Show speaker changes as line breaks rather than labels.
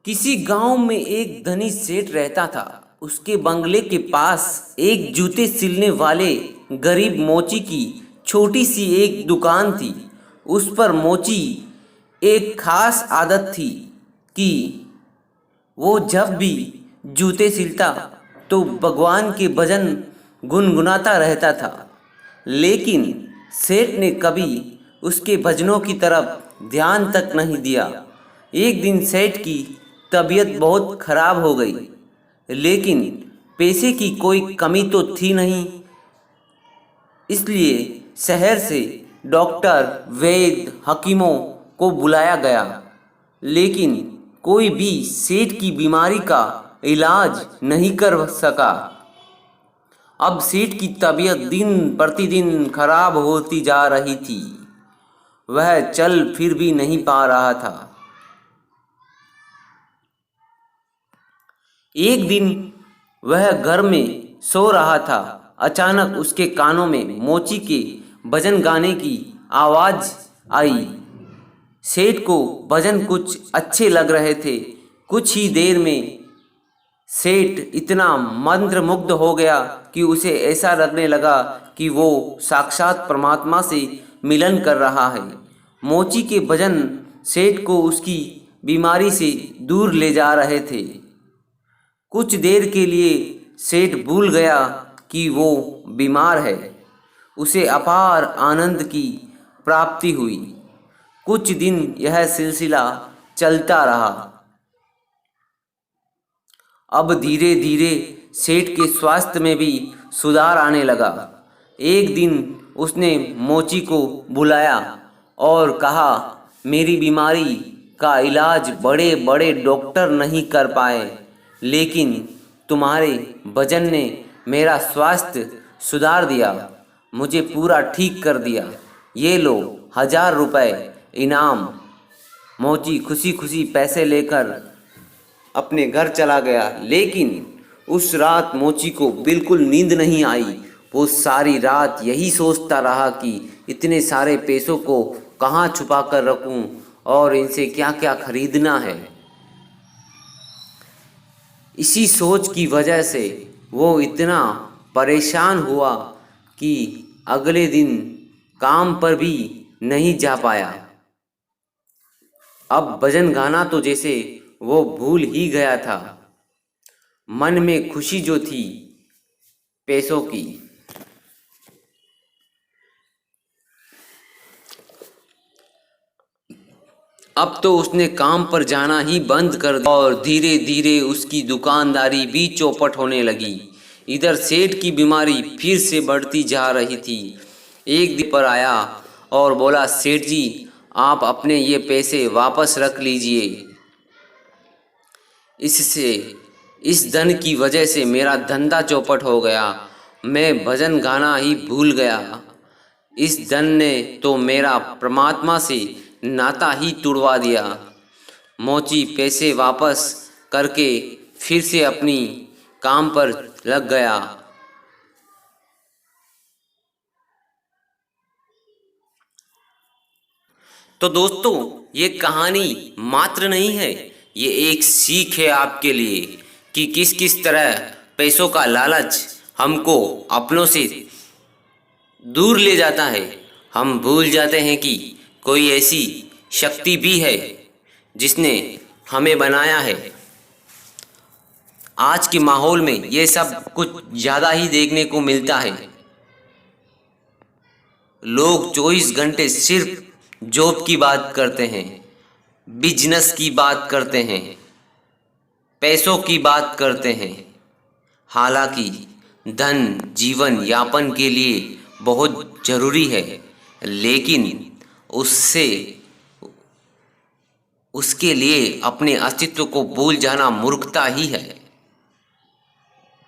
किसी गांव में एक धनी सेठ रहता था। उसके बंगले के पास एक जूते सिलने वाले गरीब मोची की छोटी सी एक दुकान थी। उस पर मोची एक खास आदत थी कि वो जब भी जूते सिलता तो भगवान के भजन गुनगुनाता रहता था। लेकिन सेठ ने कभी उसके भजनों की तरफ ध्यान तक नहीं दिया। एक दिन सेठ की तबीयत बहुत खराब हो गई, लेकिन पैसे की कोई कमी तो थी नहीं। इसलिए शहर से डॉक्टर, वैद्य, हकीमों को बुलाया गया, लेकिन कोई भी सेठ की बीमारी का इलाज नहीं कर सका। अब सेठ की तबीयत दिन प्रतिदिन खराब होती जा रही थी। वह चल फिर भी नहीं पा रहा था। एक दिन वह घर में सो रहा था। अचानक उसके कानों में मोची के भजन गाने की आवाज आई। सेठ को भजन कुछ अच्छे लग रहे थे। कुछ ही देर में सेठ इतना मंत्रमुग्ध हो गया कि उसे ऐसा लगने लगा कि वो साक्षात परमात्मा से मिलन कर रहा है। मोची के भजन सेठ को उसकी बीमारी से दूर ले जा रहे थे। कुछ देर के लिए सेठ भूल गया कि वो बीमार है। उसे अपार आनंद की प्राप्ति हुई। कुछ दिन यह सिलसिला चलता रहा। अब धीरे धीरे सेठ के स्वास्थ्य में भी सुधार आने लगा। एक दिन उसने मोची को बुलाया और कहा, मेरी बीमारी का इलाज बड़े बड़े डॉक्टर नहीं कर पाए, लेकिन तुम्हारे भजन ने मेरा स्वास्थ्य सुधार दिया, मुझे पूरा ठीक कर दिया। ये लो 1000 रुपये इनाम। मोची खुशी खुशी पैसे लेकर अपने घर चला गया। लेकिन उस रात मोची को बिल्कुल नींद नहीं आई। वो सारी रात यही सोचता रहा कि इतने सारे पैसों को कहाँ छुपा कर रखूं और इनसे क्या क्या खरीदना है। इसी सोच की वजह से वो इतना परेशान हुआ कि अगले दिन काम पर भी नहीं जा पाया। अब भजन गाना तो जैसे वो भूल ही गया था। मन में खुशी जो थी पैसों की, अब तो उसने काम पर जाना ही बंद कर दिया और धीरे धीरे उसकी दुकानदारी भी चौपट होने लगी। इधर सेठ की बीमारी फिर से बढ़ती जा रही थी। एक दिन पर आया और बोला, सेठ जी, आप अपने ये पैसे वापस रख लीजिए। इससे इस धन की वजह से मेरा धंधा चौपट हो गया। मैं भजन गाना ही भूल गया। इस धन ने तो मेरा परमात्मा से नाता ही तुड़वा दिया। मोची पैसे वापस करके फिर से अपनी काम पर लग गया। तो दोस्तों, ये कहानी मात्र नहीं है, ये एक सीख है आपके लिए कि किस किस तरह पैसों का लालच हमको अपनों से दूर ले जाता है। हम भूल जाते हैं कि कोई ऐसी शक्ति भी है जिसने हमें बनाया है। आज के माहौल में ये सब कुछ ज़्यादा ही देखने को मिलता है। लोग 24 घंटे सिर्फ जॉब की बात करते हैं, बिजनेस की बात करते हैं, पैसों की बात करते हैं। हालांकि धन जीवन यापन के लिए बहुत ज़रूरी है, लेकिन उसके लिए अपने अस्तित्व को भूल जाना मूर्खता ही है।